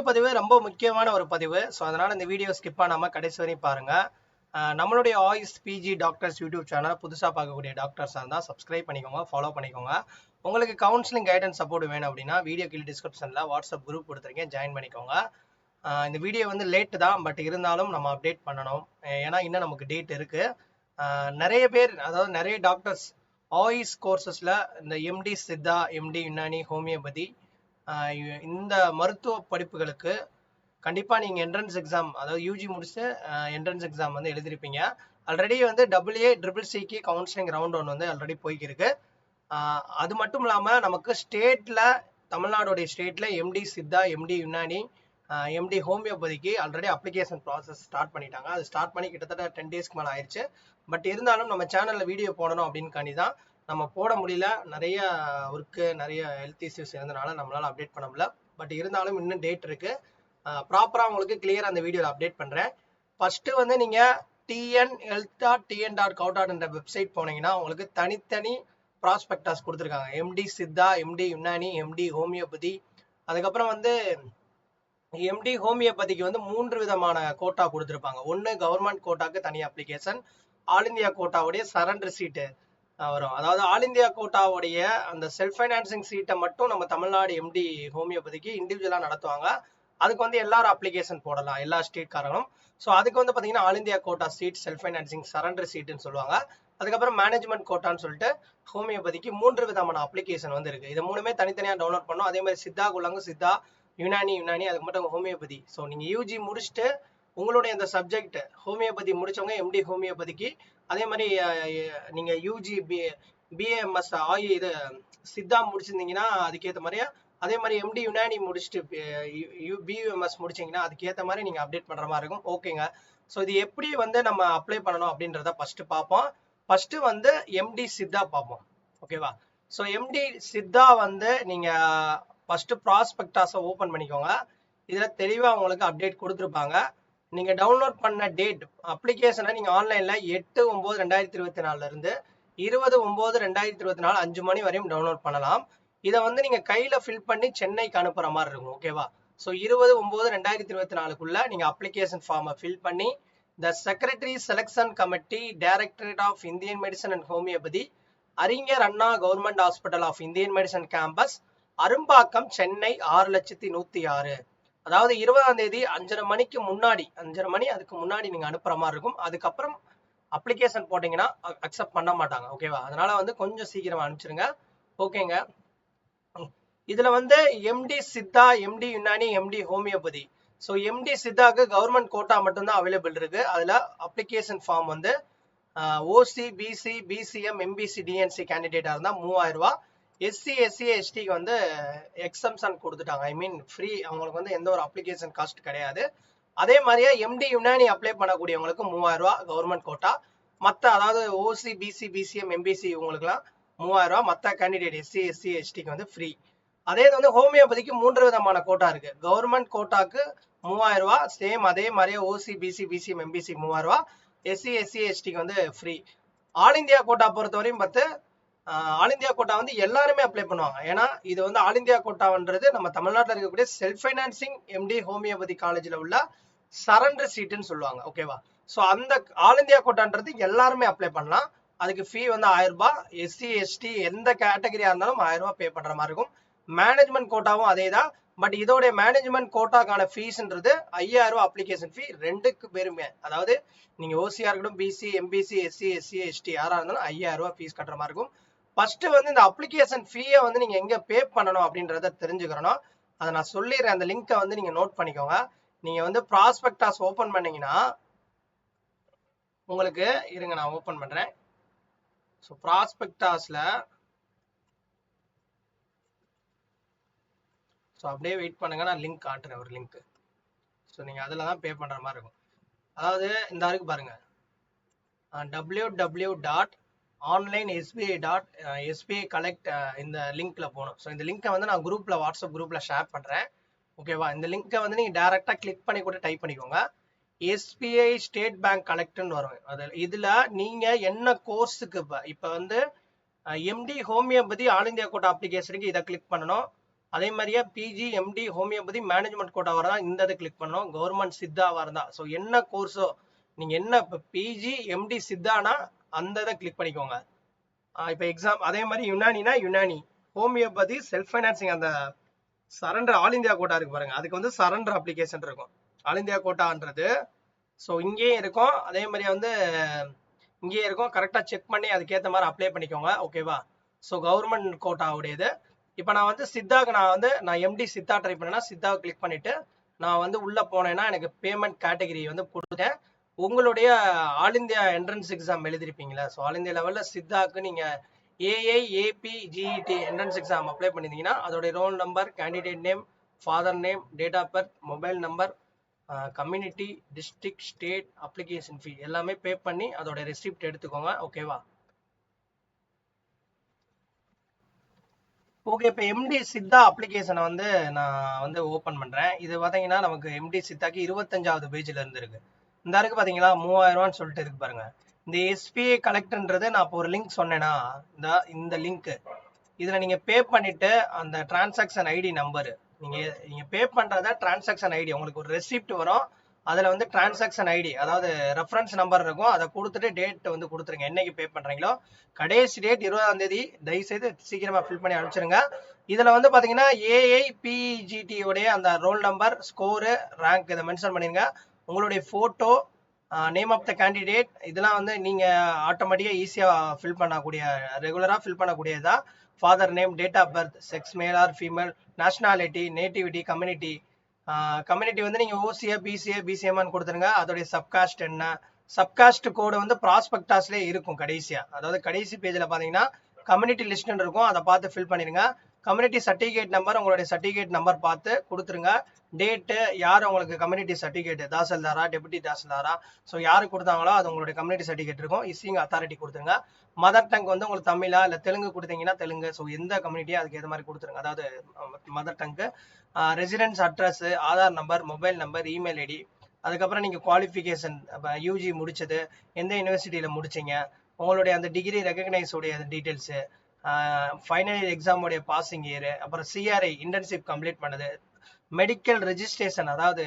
பதிவு ரொம்ப முக்கியமான ஒரு பதிவு. ஸோ அதனால இந்த வீடியோ ஸ்கிப் பண்ணாம கடைசி வரையும் பாருங்க. நம்மளுடைய AYUSH PG doctors YouTube channel புதுசாக பார்க்கக்கூடிய டாக்டர்ஸாக இருந்தால் சப்ஸ்கிரைப் பண்ணிக்கோங்க, ஃபாலோ பண்ணிக்கோங்க. உங்களுக்கு கவுன்சிலிங் கைடன்ஸ் சப்போர்ட் வேணும் அப்படின்னா வீடியோ கீழே டிஸ்கிரிப்ஷனில் வாட்ஸ்அப் குரூப் கொடுத்துருக்கேன், ஜாயின் பண்ணிக்கோங்க. இந்த வீடியோ வந்து லேட்டு தான், பட் இருந்தாலும் நம்ம அப்டேட் பண்ணணும். ஏன்னா இன்னும் நமக்கு டேட் இருக்கு. நிறைய பேர், அதாவது நிறைய டாக்டர்ஸ் ஆயுஷ் கோர்சஸில் இந்த MD Siddha, MD Unani, homeopathy இந்த மருத்துவ படிப்புகளுக்கு கண்டிப்பாக நீங்கள் என்ட்ரன்ஸ் எக்ஸாம், அதாவது யூஜி முடிச்சு என்ட்ரன்ஸ் எக்ஸாம் வந்து எழுதிருப்பீங்க. ஆல்ரெடி வந்து AA-CCC கவுன்சிலிங் ரவுண்ட் ஒன்று வந்து ஆல்ரெடி போய்க்கிருக்கு. அது மட்டும் இல்லாமல் நமக்கு ஸ்டேட்டில், தமிழ்நாடுடைய ஸ்டேட்டில் MD Siddha, MD Unani, MD ஹோமியோபதிக்கு ஆல்ரெடி அப்ளிகேஷன் ப்ராசஸ் ஸ்டார்ட் பண்ணிட்டாங்க. அது ஸ்டார்ட் பண்ணி கிட்டத்தட்ட 10 டேஸ்க்கு மேலே ஆயிடுச்சு. பட் இருந்தாலும் நம்ம சேனலில் வீடியோ போடணும் அப்படின்னு தான் நம்ம போட முடியல. நிறைய ஒர்க்கு, நிறைய ஹெல்த் இஷ்யூஸ் இருந்தனால நம்மளால் அப்டேட் பண்ண முடியல. பட் இருந்தாலும் இன்னும் டேட் இருக்குது. ப்ராப்பராக உங்களுக்கு கிளியராக அந்த வீடியோவில் அப்டேட் பண்ணுறேன். ஃபஸ்ட்டு வந்து நீங்கள் tnhealth.tn.cout என்ற வெப்சைட் போனீங்கன்னா உங்களுக்கு தனித்தனி ப்ராஸ்பெக்டாஸ் கொடுத்துருக்காங்க. MD Siddha, MD Unani, MD homeopathy. அதுக்கப்புறம் வந்து எம்டி ஹோமியோபதிக்கு வந்து 3 விதமான கோட்டா கொடுத்துருப்பாங்க. ஒன்று கவர்மெண்ட் கோட்டாக்கு தனி அப்ளிகேஷன், ஆல் இந்தியா கோட்டாவுடைய சரண்டர் சீட்டு வரும். அதாவது ஆல் இந்தியா கோட்டாவுடைய அந்த செல்ஃப் ஃபைனான்சிங் சீட்டை மட்டும் நம்ம தமிழ்நாடு எம்டி ஹோமியோபதிக்கு இண்டிவிஜுவலாக நடத்துவாங்க. அதுக்கு வந்து எல்லாரும் அப்ளிகேஷன் போடலாம், எல்லா ஸ்டேட்காரங்களும். ஸோ அதுக்கு வந்து பார்த்தீங்கன்னா all India quota seat, self financing surrender சீட்டுன்னு சொல்லுவாங்க. அதுக்கப்புறம் மேனேஜ்மெண்ட் கோட்டான்னு சொல்லிட்டு ஹோமியோபதிக்கு 3 விதமான அப்ளிகேஷன் வந்து இருக்கு. இது 3மே தனித்தனியாக டவுன்லோட் பண்ணோம். அதே மாதிரி சித்தா குள்ளங்க சித்தா, யுனானி, அதுக்கு மட்டும் ஹோமியோபதி. ஸோ நீங்கள் யூஜி முடிச்சுட்டு உங்களுடைய இந்த சப்ஜெக்ட் ஹோமியோபதி முடிச்சவங்க எம்டி ஹோமியோபதிக்கு, அதே மாதிரி நீங்கள் யூஜி பிஏஎம்எஸ் இது சித்தா முடிச்சிருந்தீங்கன்னா அதுக்கேற்ற மாதிரியா, அதே மாதிரி எம்டி யுனானி முடிச்சுட்டு பியூஎம்எஸ் முடிச்சிங்கன்னா அதுக்கேற்ற மாதிரி நீங்கள் அப்டேட் பண்ணுற மாதிரி இருக்கும். ஓகேங்க. ஸோ இது எப்படி வந்து நம்ம அப்ளை பண்ணணும் அப்படின்றத ஃபஸ்ட்டு பார்ப்போம். ஃபஸ்ட்டு வந்து எம்டி சித்தா பார்ப்போம், ஓகேவா? ஸோ எம்டி சித்தா வந்து நீங்கள் ஃபஸ்ட்டு ப்ராஸ்பெக்டாஸை ஓப்பன் பண்ணிக்கோங்க. இதில் தெளிவாக உங்களுக்கு அப்டேட் கொடுத்துருப்பாங்க. நீங்கள் டவுன்லோட் பண்ண டேட் அப்ளிகேஷனை நீங்கள் ஆன்லைனில் 8/9/2024 20/9/2024 5 மணி வரையும் டவுன்லோட் பண்ணலாம். இதை வந்து நீங்கள் கையில் ஃபில் பண்ணி சென்னைக்கு அனுப்புகிற மாதிரி இருக்கும், ஓகேவா? ஸோ 20/9/2024 நீங்கள் அப்ளிகேஷன் ஃபார்மை ஃபில் பண்ணி the secretary selection committee, directorate of Indian medicine and homeopathy, Arignar Anna government hospital of Indian medicine campus, Arumbakkam, Chennai 6,106. அதாவது 20ஆம் தேதி 5:30 மணிக்கு முன்னாடி, 5:30 மணி அதுக்கு முன்னாடி நீங்கள் அனுப்புகிற மாதிரி இருக்கும். அதுக்கப்புறம் அப்ளிகேஷன் போட்டிங்கன்னா அக்செப்ட் பண்ண மாட்டாங்க, ஓகேவா? அதனால வந்து கொஞ்சம் சீக்கிரமாக அனுப்பிச்சிருங்க, ஓகேங்க. இதில் வந்து MD Siddha, MD Unani, MD homeopathy. So MD சித்தாக்கு கவர்மெண்ட் கோட்டா மட்டும்தான் அவைலபிள் இருக்கு. அதில் அப்ளிகேஷன் ஃபார்ம் வந்து OC, BC, BCM, MBC, DNC கேண்டிடேட்டாக இருந்தால் 3000 ரூபா. எஸ்சி, எஸ்சி, எஸ்டிக்கு வந்து எக்ஸம்ஷன் கொடுத்துட்டாங்க, ஐ மீன் ஃப்ரீ. அவங்களுக்கு வந்து எந்த ஒரு அப்ளிகேஷன் காஸ்ட் கிடையாது. அதே மாதிரியே எம்டி யுனானி அப்ளை பண்ணக்கூடியவங்களுக்கு 3000 ரூபா கவர்மெண்ட் கோட்டா. மற்ற, அதாவது ஓசி, பிசி, பிசிஎம், எம்பிசி இவங்களுக்குலாம் 3000 ரூபா. மற்ற கேண்டிடேட் எஸ்சி, எஸ்சி, எஸ்டிக்கு வந்து ஃப்ரீ. அதே வந்து ஹோமியோபதிக்கு 3 விதமான கோட்டா இருக்கு. கவர்மெண்ட் கோட்டாக்கு 3000 ரூபா, சேம் அதே மாதிரியே ஓசி, பிசி, பிசிஎம், எம்பிசி 3000 ரூபா. எஸ்சி, எஸ்சி, எஸ்டிக்கு வந்து ஃப்ரீ. ஆல் இந்தியா கோட்டா பொறுத்தவரையும் பார்த்து, ஆல் இந்தியா கோட்டா வந்து எல்லாருமே அப்ளை பண்ணுவாங்க. ஏன்னா இது வந்து ஆல் இந்தியா கோட்டான்றது நம்ம தமிழ்நாட்டில் இருக்கக்கூடிய செல்ஃப் ஃபைனான்சிங் எம்டி ஹோமியோபதி காலேஜில் உள்ள சரண்டர் சீட்டுன்னு சொல்லுவாங்க, ஓகேவா? ஸோ அந்த ஆல் இந்தியா கோட்டான்றது எல்லாருமே அப்ளை பண்ணலாம். அதுக்கு ஃபீ வந்து 1000 ரூபாய். எஸ்சி, எஸ்டி எந்த கேட்டகரியாக இருந்தாலும் 1000 ரூபாய் பே பண்ணுற மாதிரி இருக்கும். மேனேஜ்மெண்ட் கோட்டாவும் அதே தான். பட் இதோடைய மேனேஜ்மெண்ட் கோட்டாக்கான ஃபீஸ்ன்றது 5000 ரூபாய் அப்ளிகேஷன் ஃபீ. 2க்கு பேருமே, அதாவது நீங்கள் ஓசியாக இருக்கட்டும், BC, MBC, SC, SC, ST யாராக இருந்தாலும் 5000 ரூபாய் ஃபீஸ் கட்டுற மாதிரி இருக்கும். ஃபர்ஸ்ட்டு வந்து இந்த அப்ளிகேஷன் ஃபீயை வந்து நீங்கள் எங்கே பே பண்ணணும் அப்படின்றத தெரிஞ்சுக்கிறணும். அதை நான் சொல்லிடுறேன். அந்த லிங்க்கை வந்து நீங்கள் நோட் பண்ணிக்கோங்க. நீங்கள் வந்து ப்ராஸ்பெக்டாஸ் ஓப்பன் பண்ணீங்கன்னா உங்களுக்கு, இருங்க நான் ஓப்பன் பண்ணுறேன். ஸோ ப்ராஸ்பெக்டாஸில், ஸோ அப்படியே வெயிட் பண்ணுங்க, நான் லிங்க் காட்டுறேன், ஒரு லிங்க். ஸோ நீங்கள் அதில் தான் பே பண்ணுற மாதிரி இருக்கும். அதாவது இந்த இருக்கு பாருங்க, www.onlinesbi.sbi-collect இந்த லிங்க்ல போகணும். ஸோ இந்த லிங்க்கை வந்து நான் குரூப்பில், வாட்ஸ்அப் குரூப்பில் ஷேர் பண்ணுறேன், ஓகேவா? இந்த லிங்க்கை வந்து நீங்கள் டேரெக்டாக கிளிக் பண்ணி கூட டைப் பண்ணிக்கோங்க. எஸ்பிஐ ஸ்டேட் பேங்க் கலெக்ட்னு வரும். அதில் இதில் நீங்கள் என்ன கோர்ஸுக்கு இப்போ வந்து MD homeopathy all India quota அப்ளிகேஷனுக்கு இதை கிளிக் பண்ணணும். அதே மாதிரியே PG MD homeopathy management quota வரதா இந்த இதை கிளிக் பண்ணோம். கவர்மெண்ட் சித்தாவா இருந்தா ஸோ என்ன கோர்ஸோ நீங்க என்ன இப்போ பிஜி எம்டி சித்தானா அந்த இதை கிளிக் பண்ணிக்கோங்க. இப்போ எக்ஸாம் அதே மாதிரி யுனானினா யுனானி, ஹோமியோபதி செல்ஃப் ஃபைனான்சிங் அந்த சரண்டர் ஆல் இந்தியா கோட்டா இருக்கு பாருங்க, அதுக்கு வந்து சரண்டர் அப்ளிகேஷன் இருக்கும். ஆல் இந்தியா கோட்டான்றது ஸோ இங்கேயும் இருக்கும், அதே மாதிரி வந்து இங்கேயும் இருக்கும். கரெக்டாக செக் பண்ணி அதுக்கேற்ற மாதிரி அப்ளை பண்ணிக்கோங்க. ஓகேவா? ஸோ கவர்மெண்ட் கோட்டாவுடையது. இப்போ நான் வந்து சித்தாக்கு நான் எம்டி சித்தா ட்ரை பண்ணேன்னா சித்தாவை கிளிக் பண்ணிட்டு நான் வந்து உள்ள போனேன்னா எனக்கு பேமெண்ட் கேட்டகரி வந்து கொடுத்தேன். உங்களுடைய ஆல் இந்தியா என்ட்ரன்ஸ் எக்ஸாம் எழுதிருப்பீங்களா? ஸோ ஆல் இந்தியா லெவலில் சித்தாக்கு நீங்கள் AIAPGET என்ட்ரன்ஸ் எக்ஸாம் அப்ளை பண்ணியிருந்தீங்கன்னா அதோடைய roll number, candidate name, father name, date of birth, mobile number, community, district, state, application fee எல்லாமே பே பண்ணி அதோட ரெசிப்ட் எடுத்துக்கோங்க. ஓகேவா? ஓகே, இப்போ எம்டி சித்தா அப்ளிகேஷனை வந்து நான் வந்து ஓப்பன் பண்ணுறேன். இது பார்த்தீங்கன்னா நமக்கு எம்டி சித்தாக்கு 25வது பேஜில் இருந்து இருக்கு. இந்த இருக்கு பார்த்தீங்களா 3000 சொல்லிட்டு இருக்கு பாருங்க. இந்த SBI கலெக்டர்ன்றது நான் இப்போ ஒரு லிங்க் சொன்னேன்னா இந்த லிங்க் இதில் நீங்கள் பே பண்ணிட்டு அந்த டிரான்சாக்ஷன் ஐடி நம்பரு நீங்கள் பே பண்ணுறத டிரான்சாக்ஷன் ஐடி உங்களுக்கு ஒரு ரெசிப்ட் வரும். அதில் வந்து டிரான்சாக்ஷன் ஐடி அதாவது ரெஃபரன்ஸ் நம்பர் இருக்கும், அதை கொடுத்துட்டு டேட் வந்து கொடுத்துருங்க. என்னைக்கு பே பண்ணுறீங்களோ கடைசி டேட் 20ஆம் தேதி. தயவுசெய்து சீக்கிரமாக ஃபில் பண்ணி அனுப்பிச்சிருங்க. இதில் வந்து பார்த்தீங்கன்னா AIPGT உடைய அந்த ரோல் நம்பர், ஸ்கோரு, ரேங்க் இதை மென்ஷன் பண்ணிருங்க. உங்களுடைய photo, name of the candidate இதெல்லாம் வந்து நீங்கள் ஆட்டோமேட்டிக்காக ஈஸியாக ஃபில் பண்ணக்கூடிய ரெகுலராக ஃபில் பண்ணக்கூடியதான். Father name, date of birth, sex male or female, nationality, nativity, community. Community வந்து நீங்கள் ஓசிஏ, பிசிஏ, பிசிஎம்னு கொடுத்துருங்க. அதோடைய சப்காஸ்ட் என்ன, சப்காஸ்ட் கோடு வந்து ப்ராஸ்பெக்டாஸ்லேயே இருக்கும் கடைசியாக. அதாவது கடைசி பேஜில் பார்த்தீங்கன்னா கம்யூனிட்டி லிஸ்ட்னு இருக்கும், அதை பார்த்து ஃபில் பண்ணிடுங்க. கம்யூனிட்டி சர்டிஃபிகேட் நம்பர், உங்களுடைய சர்டிஃபிகேட் நம்பர் பார்த்து கொடுத்துருங்க. டேட்டு, யார் உங்களுக்கு கம்யூனிட்டி சர்டிஃபிகேட், தாசில்தாரா, டெபுட்டி தாசில்தாரா, ஸோ யாரு கொடுத்தாங்களோ அது உங்களுடைய கம்யூனிட்டி சர்டிஃபிகேட் இருக்கும். இஸ்ஸிங் அத்தாரிட்டி கொடுத்துருங்க. மதர் டங் வந்து உங்களுக்கு தமிழா இல்லை தெலுங்கு கொடுத்தீங்கன்னா தெலுங்கு, ஸோ எந்த கம்யூனிட்டியோ அதுக்கு ஏற்ற மாதிரி கொடுத்துருங்க. அதாவது mother tongue, residence address, Aadhaar number, mobile number, email ID. அதுக்கப்புறம் நீங்கள் குவாலிஃபிகேஷன் யூஜி முடிச்சது, எந்த யூனிவர்சிட்டியில் முடிச்சிங்க, உங்களுடைய அந்த டிகிரி ரெகக்னைஸ் உடைய டீட்டெயில்ஸு, ஃபைனல் எக்ஸாம் உடைய பாசிங் இயர், அப்புறம் CRI இன்டர்ன்ஷிப் கம்ப்ளீட் பண்ணது, மெடிக்கல் ரெஜிஸ்ட்ரேஷன் அதாவது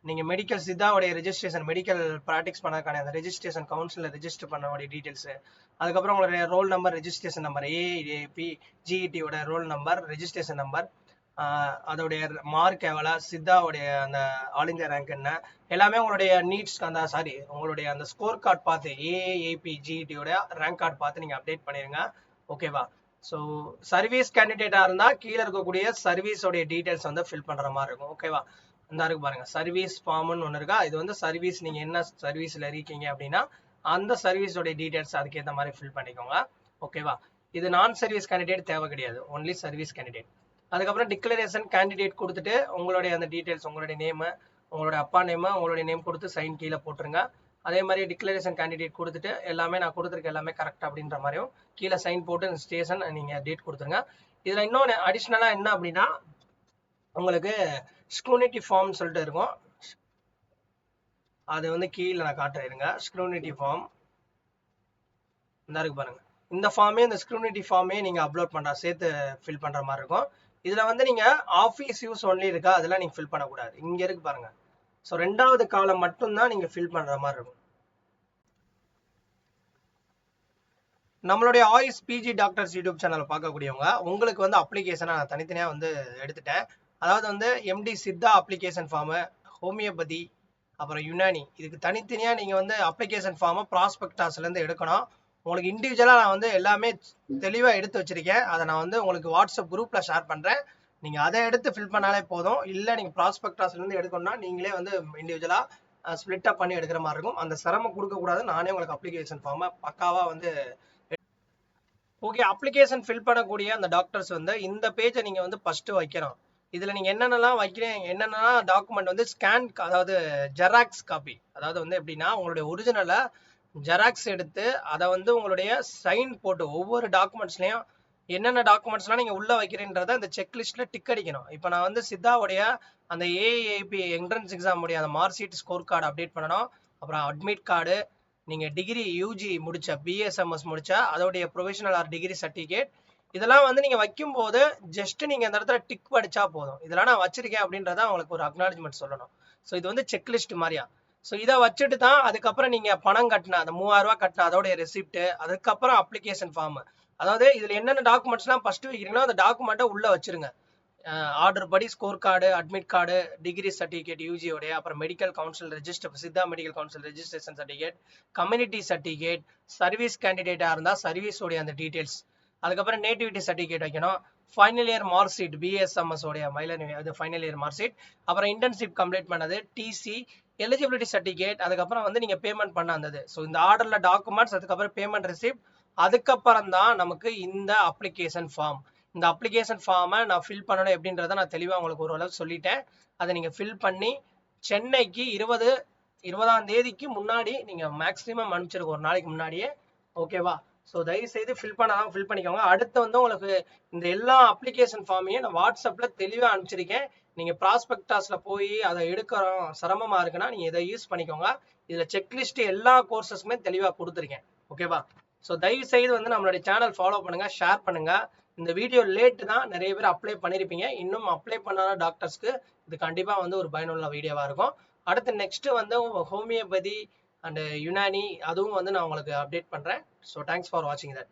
நீங்கள் மெடிக்கல் சித்தாவுடைய ரெஜிஸ்ட்ரேஷன், மெடிக்கல் ப்ராக்டிஸ் பண்ணக்கான அந்த ரெஜிஸ்ட்ரேஷன் கவுன்சிலில் ரெஜிஸ்டர் பண்ணக்கூடிய டீட்டெயில்ஸு, அதுக்கப்புறம் உங்களுடைய roll number, registration number, AIPGET roll number, registration number, அதோடைய மார்க் எவ்வளோ, சித்தாவுடைய அந்த ஆல் இந்தியா ரேங்க் என்ன, எல்லாமே உங்களுடைய நீட்ஸ் அந்த உங்களுடைய அந்த ஸ்கோர் கார்டு பார்த்து AIPGET ரேங்க் கார்டு பார்த்து நீங்கள் அப்டேட் பண்ணிடுங்க. ஓகேவா? ஸோ சர்வீஸ் கேண்டிடேட்டாக இருந்தால் கீழே இருக்கக்கூடிய சர்வீஸோடைய டீட்டெயில்ஸ் வந்து ஃபில் பண்ணுற மாதிரி இருக்கும். ஓகேவா? இந்த இருக்கு பாருங்க, சர்வீஸ் ஃபார்ம்னு ஒன்று இருக்கா. இது வந்து சர்வீஸ், நீங்கள் என்ன சர்வீஸில் இருக்கீங்க அப்படின்னா அந்த சர்வீஸோடைய டீட்டெயில்ஸ் அதுக்கேற்ற மாதிரி ஃபில் பண்ணிக்கோங்க. ஓகேவா? இது நான் சர்வீஸ் கேண்டிடேட் தேவை கிடையாது, ஒன்லி சர்வீஸ் கேண்டிடேட். அதுக்கப்புறம் டிக்ளரேஷன் கேண்டிடேட் கொடுத்துட்டு உங்களுடைய அந்த டீட்டெயில்ஸ், உங்களுடைய நேமு, உங்களுடைய அப்பா நேமு, உங்களுடைய நேம் கொடுத்து சைன் கீழே போட்டுருங்க. அதே மாதிரி டிக்ளரேஷன் கேண்டிடேட் கொடுத்துட்டு எல்லாமே நான் கொடுத்துருக்க எல்லாமே கரெக்ட் அப்படின்ற மாதிரியும் கீழே சைன் போட்டு ஸ்டேஷன் நீங்கள் டேட் கொடுத்துருங்க. இதில் இன்னொன்று அடிஷ்னலாக என்ன அப்படின்னா உங்களுக்கு ஸ்க்ரூனிட்டி ஃபார்ம் சொல்லிட்டு இருக்கும், அது வந்து கீழே நான் காட்டுறேங்க. ஸ்க்ரூனிட்டி ஃபார்ம் இந்த இருக்கு பாருங்க. இந்த ஃபார்மே, இந்த ஸ்க்ரூனிட்டி ஃபார்மே நீங்கள் அப்லோட் பண்ணுற சேர்த்து ஃபில் பண்ணுற மாதிரி இருக்கும். இதில் வந்து நீங்கள் ஆஃபீஸ் யூஸ் ஒன்லி இருக்கா, அதெல்லாம் நீங்கள் ஃபில் பண்ணக்கூடாது. இங்கே இருக்கு பாருங்க. ஸோ 2வது காலம் மட்டும்தான் நீங்கள் ஃபில் பண்ணுற மாதிரி இருக்கும். நம்மளுடைய AYUSH PG doctors YouTube channel பார்க்கக்கூடியவங்க உங்களுக்கு வந்து அப்ளிகேஷனை நான் தனித்தனியாக வந்து எடுத்துட்டேன். அதாவது வந்து MD Siddha application form, homeopathy, அப்புறம் யுனானி, இதுக்கு தனித்தனியாக நீங்கள் வந்து அப்ளிகேஷன் ஃபார்மை ப்ராஸ்பெக்டாஸ்லேருந்து எடுக்கணும். உங்களுக்கு இண்டிவிஜுவலாக நான் வந்து எல்லாமே தெளிவாக எடுத்து வச்சிருக்கேன். அதை நான் வந்து உங்களுக்கு வாட்ஸ்அப் குரூப்பில் ஷேர் பண்ணுறேன். நீங்கள் அதை எடுத்து ஃபில் பண்ணாலே போதும். இல்லை நீங்கள் ப்ராஸ்பெக்டாஸ்லேருந்து எடுக்கணும்னா நீங்களே வந்து இண்டிவிஜுவலாக ஸ்ப்ளிட் அப் பண்ணி எடுக்கிற மாதிரி இருக்கும். அந்த சிரமம் கொடுக்கக்கூடாது. நானே உங்களுக்கு அப்ளிகேஷன் ஃபார்மை பக்காவாக வந்து ஓகே. அப்ளிகேஷன் ஃபில் பண்ணக்கூடிய அந்த டாக்டர்ஸ் வந்து இந்த பேஜை நீங்கள் வந்து ஃபஸ்ட்டு வைக்கணும். இதில் நீங்கள் என்னென்னலாம் வைக்கிறீங்க, என்னென்னலாம் டாக்குமெண்ட் வந்து ஸ்கேன், அதாவது ஜெராக்ஸ் காப்பி, அதாவது வந்து எப்படின்னா உங்களுடைய ஒரிஜினலை ஜெராக்ஸ் எடுத்து அதை வந்து உங்களுடைய சைன் போட்டு ஒவ்வொரு டாக்குமெண்ட்ஸ்லையும் என்னென்ன டாக்குமெண்ட்ஸ்லாம் நீங்கள் உள்ளே வைக்கிறீன்றதை அந்த செக்லிஸ்ட்டில் டிக் அடிக்கணும். இப்போ நான் வந்து சித்தாவுடைய அந்த AIP என்ட்ரன்ஸ் எக்ஸாம் உடைய அந்த mark sheet, score card update பண்ணணும். அப்புறம் அட்மிட் கார்டு, நீங்கள் டிகிரி யூஜி முடிச்ச, BSMS முடிச்ச அதோடைய ப்ரொவிஷனல் ஆர் டிகிரி சர்டிஃபிகேட், இதெல்லாம் வந்து நீங்க வைக்கும் போது ஜஸ்ட் நீங்க இந்த இடத்துல டிக் படிச்சா போதும், இதெல்லாம் நான் வச்சிருக்கேன் அப்படின்றத உங்களுக்கு ஒரு அக்னாலஜ்மெண்ட் சொல்லணும். ஸோ இது வந்து செக்லிஸ்ட் மாதிரியா. ஸோ இதை வச்சுட்டு தான் அதுக்கப்புறம் நீங்க பணம் கட்டின அந்த 3000 ரூபாய் கட்டின அதோடைய ரெசிப்ட், அதுக்கப்புறம் அப்ளிகேஷன் ஃபார்ம். அதாவது இதுல என்னென்ன டாக்குமெண்ட்ஸ்லாம் ஃபர்ஸ்ட் வைக்கிறீங்களோ அந்த டாக்குமெண்ட்டை உள்ள வச்சிருங்க. ஆர்டர் படி score card, admit card, degree certificate யூஜியோடைய, அப்புறம் medical council register, Siddha medical council registration certificate, community certificate, service கேண்டிடேட்டா இருந்தா சர்வீஸோடைய அந்த டீடைல்ஸ், அதுக்கப்புறம் நேட்டிவிட்டி சர்டிஃபிகேட் வைக்கணும், final year mark sheet, BSMS உடைய அது ஃபைனல் இயர் மார்க் ஷீட், அப்புறம் இன்டர்ன்ஷிப் கம்ப்ளீட் பண்ணது, டிசி, எலிஜிபிலிட்டி சர்டிஃபிகேட், அதுக்கப்புறம் வந்து நீங்க பேமெண்ட் பண்ண வந்தது. ஸோ இந்த ஆர்டர்ல டாக்குமெண்ட்ஸ், அதுக்கப்புறம் பேமெண்ட் ரிசிப்ட், அதுக்கப்புறம் தான் நமக்கு இந்த அப்ளிகேஷன் ஃபார்ம். இந்த அப்ளிகேஷன் ஃபார்மை நான் ஃபில் பண்ணணும் எப்படின்றத நான் தெளிவாக உங்களுக்கு ஓரளவு சொல்லிட்டேன். அதை நீங்கள் ஃபில் பண்ணி சென்னைக்கு 20ஆம் தேதிக்கு முன்னாடி நீங்கள் மேக்ஸிமம் அனுப்பிச்சிருக்க, ஒரு நாளைக்கு முன்னாடியே. ஓகேவா? ஸோ தயவுசெய்து ஃபில் பண்ணாதான் ஃபில் பண்ணிக்கோங்க. அடுத்து வந்து உங்களுக்கு இந்த எல்லா அப்ளிகேஷன் ஃபார்மையும் நான் வாட்ஸ்அப்பில் தெளிவாக அனுப்பிச்சிருக்கேன். நீங்கள் ப்ராஸ்பெக்டாஸில் போய் அதை எடுக்கிறோம் சிரமமாக இருக்குன்னா நீங்கள் இதை யூஸ் பண்ணிக்கோங்க. இதில் செக்லிஸ்ட் எல்லா கோர்சஸுமே தெளிவாக கொடுத்துருக்கேன். ஓகேவா? ஸோ தயவுசெய்து வந்து நம்மளுடைய சேனல் ஃபாலோ பண்ணுங்கள், ஷேர் பண்ணுங்கள். இந்த வீடியோ லேட் தான், நிறைய பேர் அப்ளை பண்ணியிருப்பீங்க. இன்னும் அப்ளை பண்ணாத டாக்டர்ஸ்க்கு இது கண்டிப்பாக வந்து ஒரு பயனுள்ள வீடியோவாக இருக்கும். அடுத்து நெக்ஸ்ட் வந்து ஹோமியோபதி அண்ட் யுனானி அதுவும் வந்து நான் உங்களுக்கு அப்டேட் பண்ணுறேன். ஸோ தேங்க்ஸ் ஃபார் வாட்சிங் தட்.